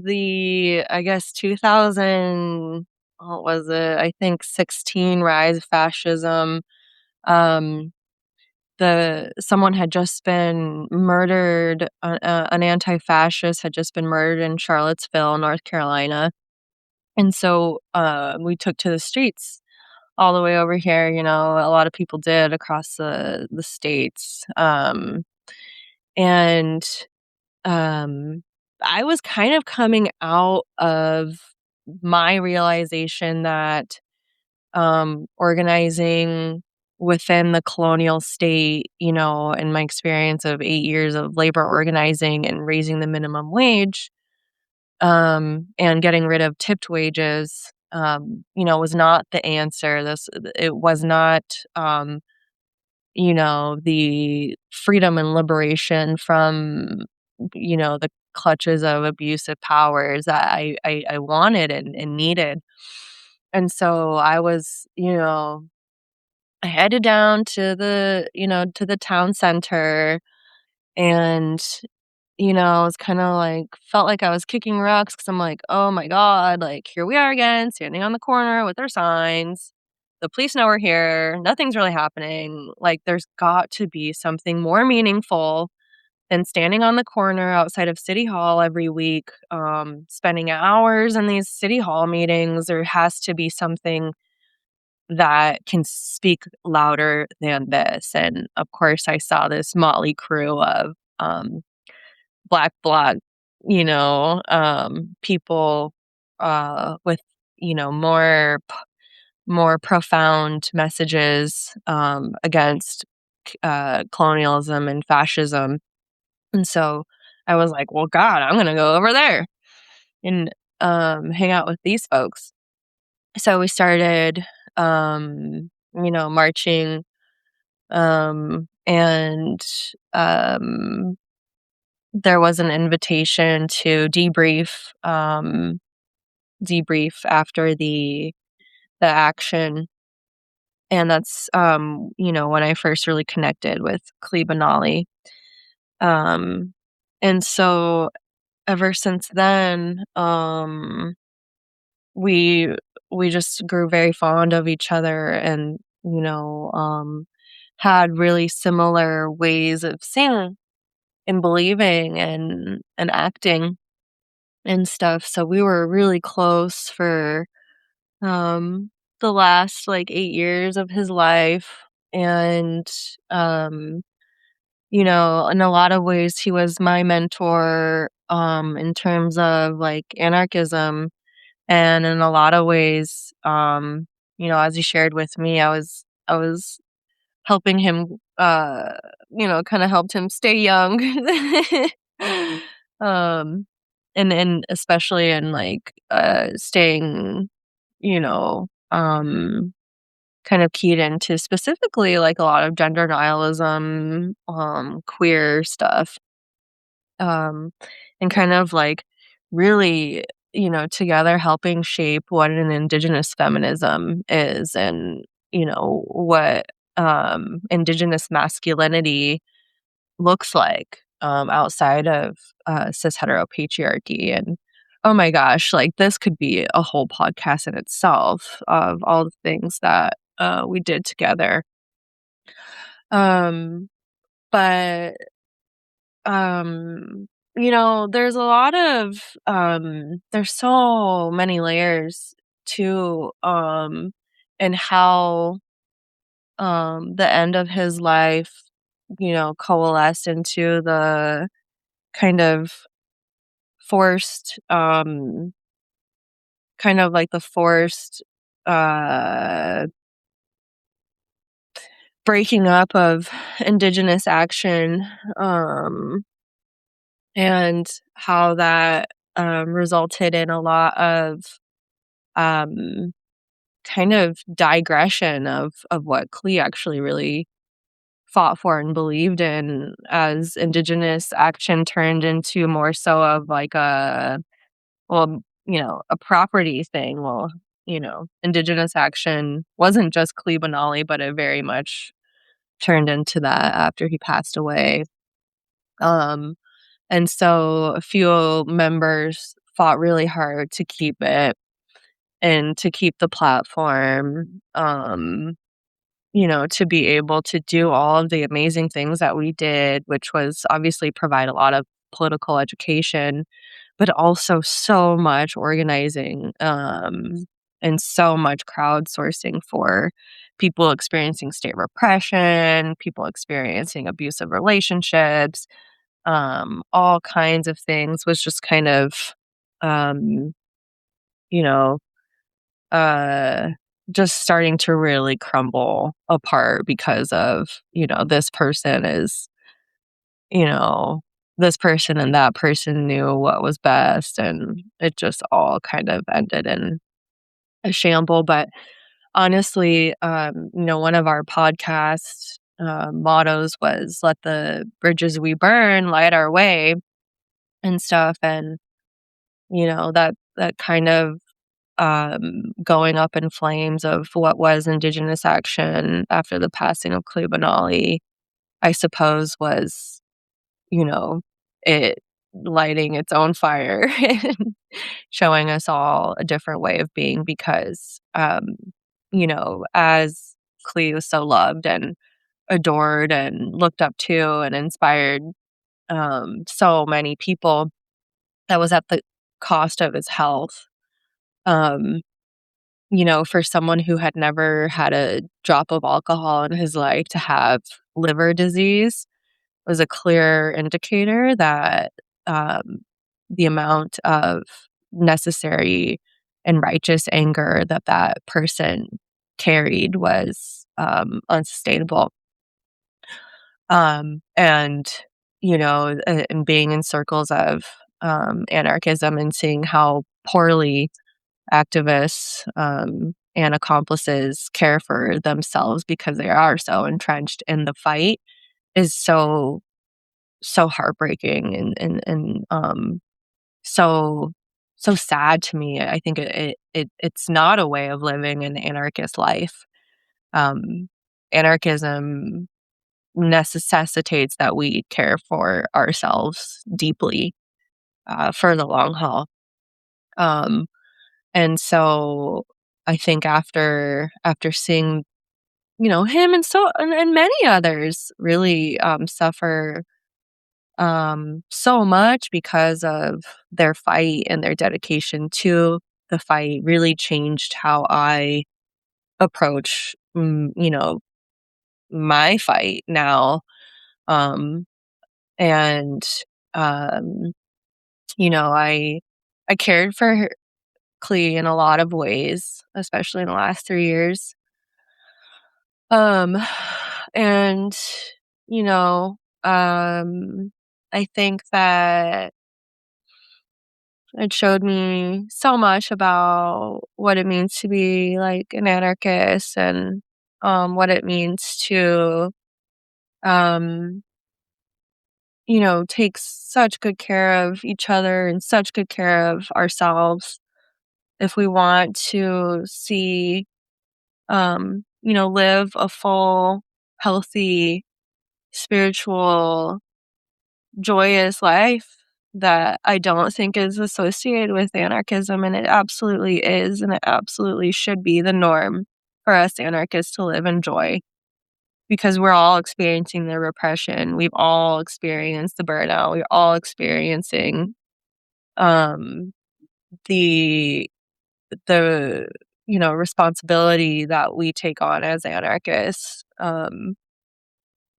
the, I guess, 2000, what was it? I think 16 rise of fascism. Um, someone had just been murdered. An anti-fascist had just been murdered in Charlottesville, North Carolina, and so we took to the streets all the way over here. A lot of people did across the states, and I was kind of coming out of my realization that organizing within the colonial state, in my experience of 8 years of labor organizing and raising the minimum wage, and getting rid of tipped wages, was not the answer. It was not, the freedom and liberation from, the clutches of abusive powers that I wanted and needed. And so I headed down to the town center, and, I was kind of like, felt like I was kicking rocks because I'm like, oh my God, like, here we are again, standing on the corner with our signs. The police know we're here. Nothing's really happening. Like, there's got to be something more meaningful than standing on the corner outside of City Hall every week, spending hours in these City Hall meetings. There has to be something that can speak louder than this. And of course, I saw this motley crew of black bloc, people with more profound messages against colonialism and fascism. And so I was like, well, God, I'm going to go over there and hang out with these folks. So we started, marching, and there was an invitation to debrief after the action. And that's, when I first really connected with Cleve Benally. And so ever since then, we just grew very fond of each other, and, had really similar ways of seeing and believing and acting and stuff. So we were really close for the last like 8 years of his life. And in a lot of ways he was my mentor in terms of like anarchism. And in a lot of ways, as he shared with me, I was helping him, kind of helped him stay young. um, and especially in like staying, you know, um, kind of keyed into specifically like a lot of gender nihilism, queer stuff, um, and kind of like really, together helping shape what an indigenous feminism is, and, what indigenous masculinity looks like outside of cis heteropatriarchy. And oh my gosh, like this could be a whole podcast in itself of all the things that we did together. Um, but there's a lot of there's so many layers to and how the end of his life, coalesced into the kind of forced kind of like the forced uh breaking up of indigenous action, and how that resulted in a lot of um kind of digression of what Klee actually really fought for and believed in, as indigenous action turned into more so of like a property thing. Well, indigenous action wasn't just Klee Benali, but it very much turned into that after he passed away. Um, and so a few members fought really hard to keep it and to keep the platform, to be able to do all of the amazing things that we did, which was obviously provide a lot of political education, but also so much organizing, and so much crowdsourcing for people experiencing state repression, people experiencing abusive relationships, all kinds of things, was just kind of, um, you know, uh, just starting to really crumble apart because of, this person is, you know, this person and that person knew what was best, and it just all kind of ended in a shamble. But honestly, one of our podcast mottos was "Let the bridges we burn light our way" and stuff, and that kind of going up in flames of what was indigenous action after the passing of Klee Benali, I suppose, was, it lighting its own fire and showing us all a different way of being, because, as Klee was so loved and adored and looked up to and inspired so many people, that was at the cost of his health. Um, for someone who had never had a drop of alcohol in his life to have liver disease was a clear indicator that um, the amount of necessary and righteous anger that person carried was unsustainable. And, and being in circles of anarchism and seeing how poorly activists and accomplices care for themselves because they are so entrenched in the fight is so heartbreaking, and so sad to me. I think it's not a way of living an anarchist life. Um, Anarchism necessitates that we care for ourselves deeply, for the long haul. And so I think after seeing, him and many others really suffer so much because of their fight and their dedication to the fight, really changed how I approach, my fight now. Um, and um, I cared for Klee in a lot of ways, especially in the last 3 years. Um, and, you know, I think that it showed me so much about what it means to be like an anarchist, and what it means to, um, take such good care of each other and such good care of ourselves if we want to see, live a full, healthy, spiritual, joyous life that I don't think is associated with anarchism, and it absolutely is, and it absolutely should be the norm. for us anarchists to live in joy, because we're all experiencing the repression. We've all experienced the burnout. We're all experiencing um, the the responsibility that we take on as anarchists.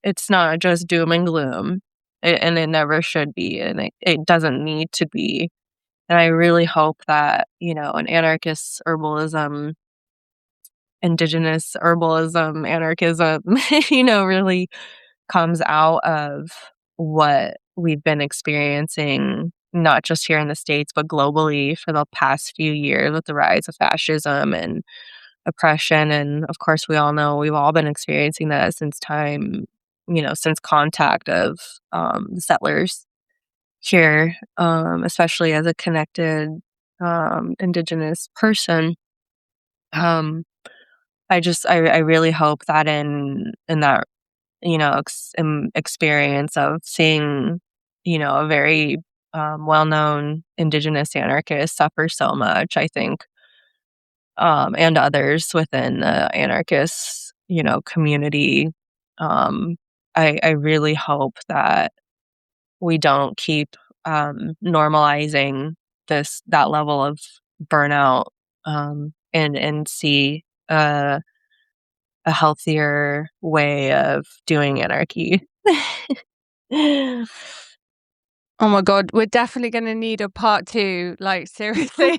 It's not just doom and gloom, and it never should be, and it doesn't need to be. And I really hope that an anarchist herbalism, indigenous herbalism, anarchism, really comes out of what we've been experiencing, not just here in the States, but globally for the past few years with the rise of fascism and oppression. And of course, we all know we've all been experiencing that since time, since contact of the settlers here, especially as a connected Indigenous person. I really hope that in that experience of seeing a very well-known Indigenous anarchist suffer so much, I think, and others within the anarchist community. um, I really hope that we don't keep normalizing that level of burnout, and see a healthier way of doing anarchy. Oh my God, we're definitely going to need a part 2, like seriously.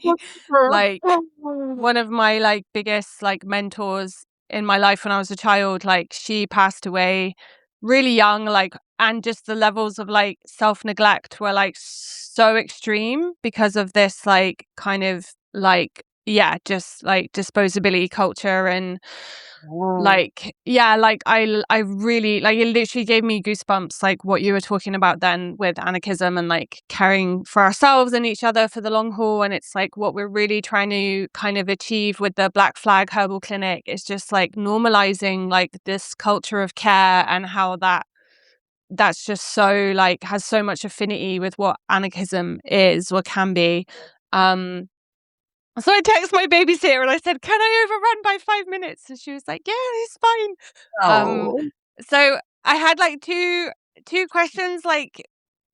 Like one of my like biggest like mentors in my life when I was a child, like she passed away really young, like, and just the levels of like self-neglect were like so extreme because of this like kind of like, yeah, just like disposability culture. And like, yeah, like I really like, it literally gave me goosebumps, like what you were talking about then with anarchism and like caring for ourselves and each other for the long haul. And it's like what we're really trying to kind of achieve with the Black Flag Herbal Clinic is just like normalizing like this culture of care, and how that's just so like has so much affinity with what anarchism is or can be. So I texted my babysitter and I said, "Can I overrun by 5 minutes?" And she was like, "Yeah, it's fine." Um, Oh. so I had like two questions. Like,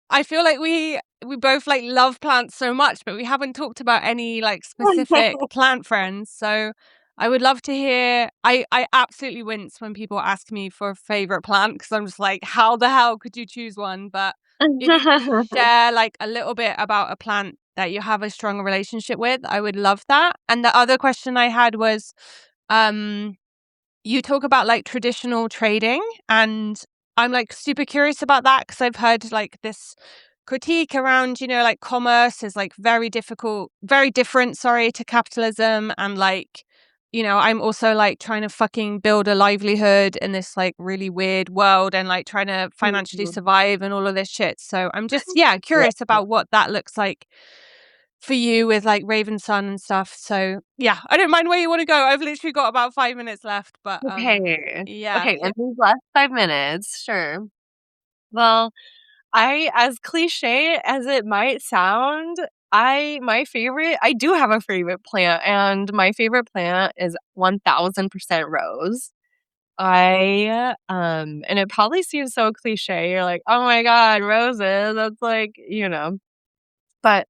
I feel like we both like love plants so much, but we haven't talked about any like specific plant friends. So I would love to hear. I absolutely wince when people ask me for a favorite plant, because I'm just like, how the hell could you choose one? But if you could share like a little bit about a plant that you have a strong relationship with, I would love that. And the other question I had was, um, you talk about like traditional trading, and I'm like super curious about that, because I've heard like this critique around, like commerce is like very different, sorry, to capitalism. And like, I'm also like trying to fucking build a livelihood in this like really weird world, and like trying to financially survive and all of this shit. So I'm just, yeah, curious about what that looks like for you with like Raven Sun and stuff. So yeah, I don't mind where you want to go. I've literally got about 5 minutes left, but Okay. yeah. Okay, in these last 5 minutes, sure. Well, as cliche as it might sound, I do have a favorite plant, and my favorite plant is 1000% rose. And it probably seems so cliche. You're like, oh my God, roses. That's like, but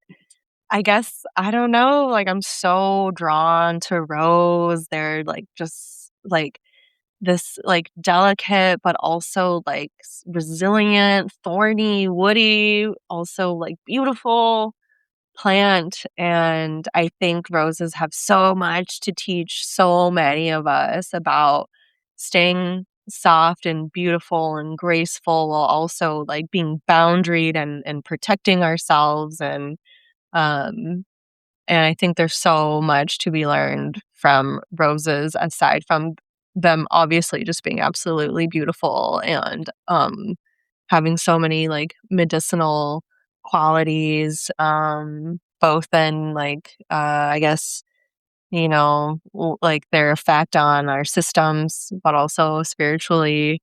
I guess, I don't know, like, I'm so drawn to rose. They're like just like this like delicate but also like resilient, thorny, woody, also like beautiful plant. And I think roses have so much to teach so many of us about staying soft and beautiful and graceful, while also like being boundaried and protecting ourselves. Um and I think there's so much to be learned from roses, aside from them obviously just being absolutely beautiful and having so many like medicinal qualities, both in like I guess, like their effect on our systems, but also spiritually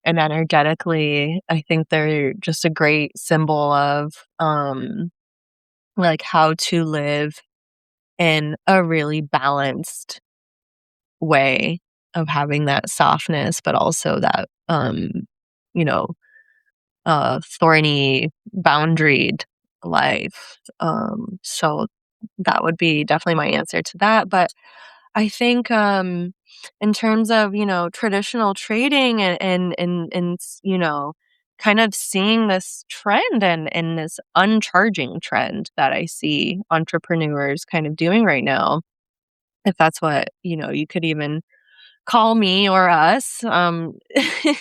and energetically. I think they're just a great symbol of like how to live in a really balanced way of having that softness, but also that, you know, thorny, boundaried life. So that would be definitely my answer to that. But I think, in terms of, traditional trading and kind of seeing this trend and this uncharging trend that I see entrepreneurs kind of doing right now, if that's what, you could even call me or us,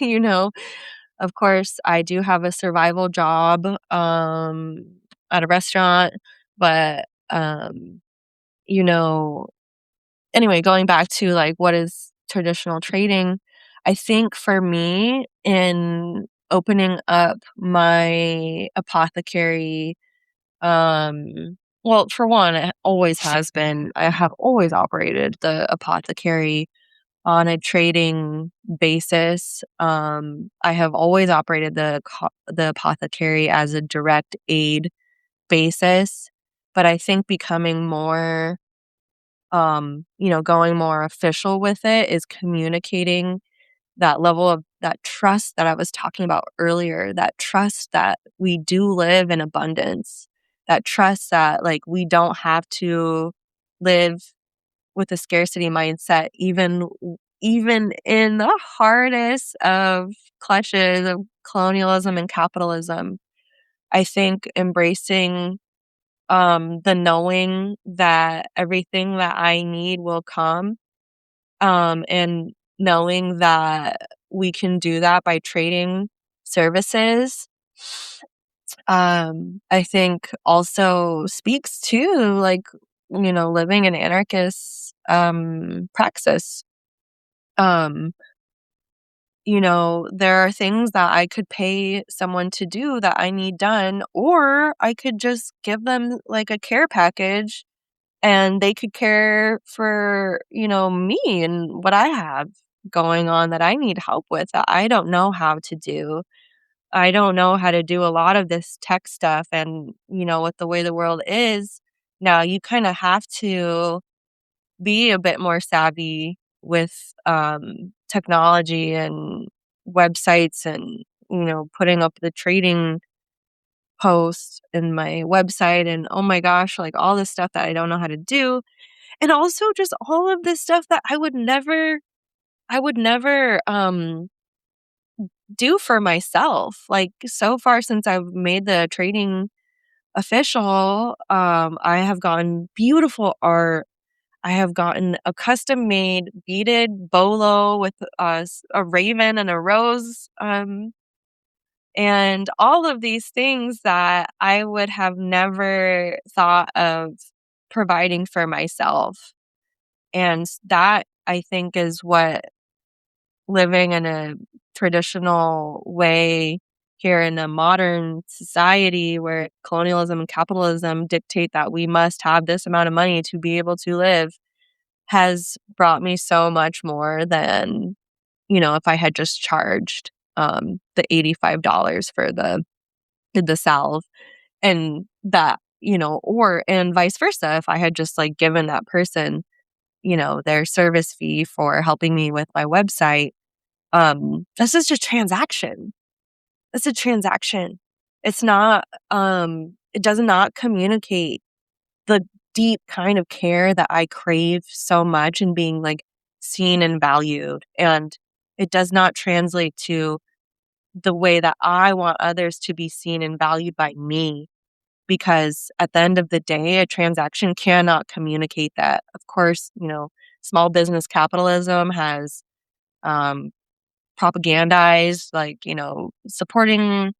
you know, of course, I do have a survival job, at a restaurant, but, you know, anyway, going back to, like, what is traditional trading, I think for me, in opening up my apothecary, well, for one, it always has been I have always operated the apothecary on a trading basis. I have always operated the apothecary as a direct aid basis, but I think becoming more, going more official with it is communicating that level of that trust that I was talking about earlier, that trust that we do live in abundance, that trust that, like, we don't have to live with a scarcity mindset, even in the hardest of clutches of colonialism and capitalism. I think embracing, the knowing that everything that I need will come, and knowing that we can do that by trading services, I think also speaks to, like, living an anarchist, praxis. Um, there are things that I could pay someone to do that I need done, or I could just give them, like, a care package and they could care for, me and what I have going on that I need help with that I don't know how to do. I don't know how to do a lot of this tech stuff, and, with the way the world is now, you kinda have to be a bit more savvy with, technology and websites and, putting up the trading posts in my website and, oh my gosh, like, all this stuff that I don't know how to do, and also just all of this stuff that I would never, do for myself. Like, so far since I've made the trading official, I have gotten beautiful art. I have gotten a custom-made beaded bolo with, a raven and a rose, and all of these things that I would have never thought of providing for myself, and that, I think, is what living in a traditional way here in a modern society where colonialism and capitalism dictate that we must have this amount of money to be able to live has brought me so much more than, if I had just charged, the $85 for the salve, and that, or and vice versa, if I had just, like, given that person, their service fee for helping me with my website. This is just transaction. It's a transaction. It's not, it does not communicate the deep kind of care that I crave so much and being, like, seen and valued. And it does not translate to the way that I want others to be seen and valued by me. Because at the end of the day, a transaction cannot communicate that. Of course, small business capitalism has, um, propagandized, like, supporting,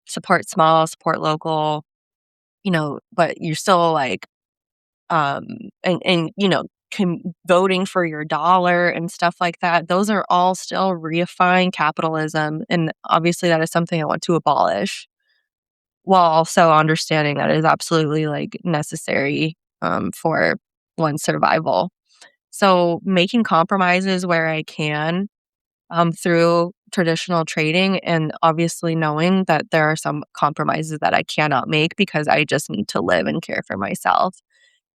support small, support local, but you're still like, um, and voting for your dollar and stuff like that. Those are all still reifying capitalism, and obviously that is something I want to abolish, while also understanding that it is absolutely, like, necessary, for one's survival. So making compromises where I can, through traditional trading, and obviously knowing that there are some compromises that I cannot make because I just need to live and care for myself.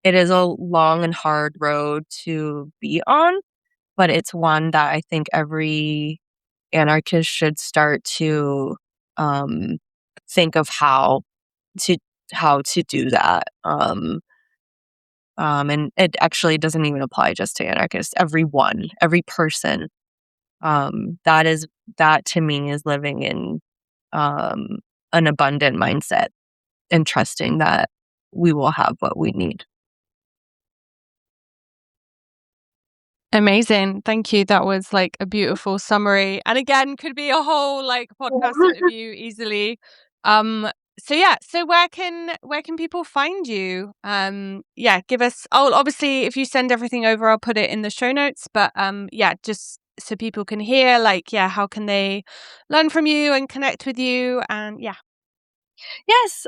it is a long and hard road to be on, but it's one that I think every anarchist should start to think of how to do that. And it actually doesn't even apply just to anarchists. Every person. That to me is living in an abundant mindset and trusting that we will have what we need. Amazing. Thank you. That was like a beautiful summary. And again, could be a whole like podcast interview easily. So where can people find you? Give us, obviously if you send everything over, I'll put it in the show notes, but just so people can hear, like, how can they learn from you and connect with you? And Yes.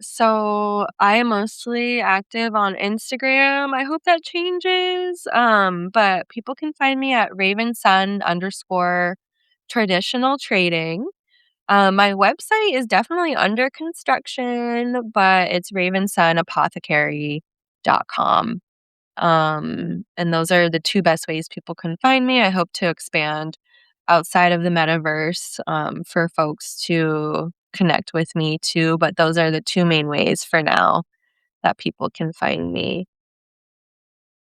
So I am mostly active on Instagram. I hope that changes. But people can find me at Raven Sun _traditional trading. My website is definitely under construction, but it's ravensunapothecary.com. And those are the two best ways people can find me. I hope to expand outside of the metaverse for folks to connect with me too, but those are the two main ways for now that people can find me.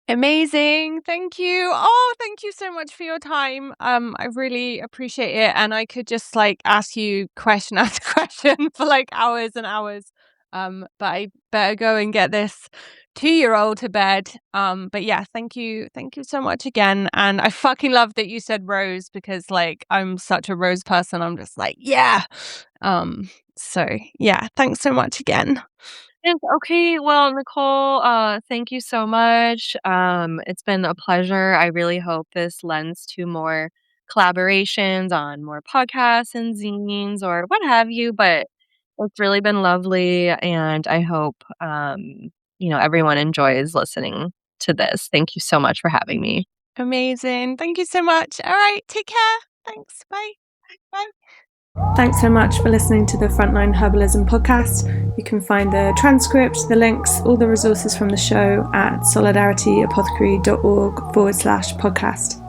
amazing. Thank you. Thank you so much for your time. I really appreciate it. And I could just like ask you question after question for like hours and hours. But I better go and get this 2-year-old to bed. But yeah, thank you. Thank you so much again. And I fucking love that you said rose, because like I'm such a rose person. I'm just like, yeah. So yeah, thanks so much again. Okay, well, Nicole, thank you so much. It's been a pleasure. I really hope this lends to more collaborations on more podcasts and zines or what have you, but it's really been lovely, and I hope everyone enjoys listening to this. Thank you so much for having me. Amazing. Thank you so much. All right, take care. Thanks. Bye. Bye. Thanks so much for listening to the Frontline Herbalism podcast. You can find the transcript, the links, all the resources from the show at solidarityapothecary.org/podcast.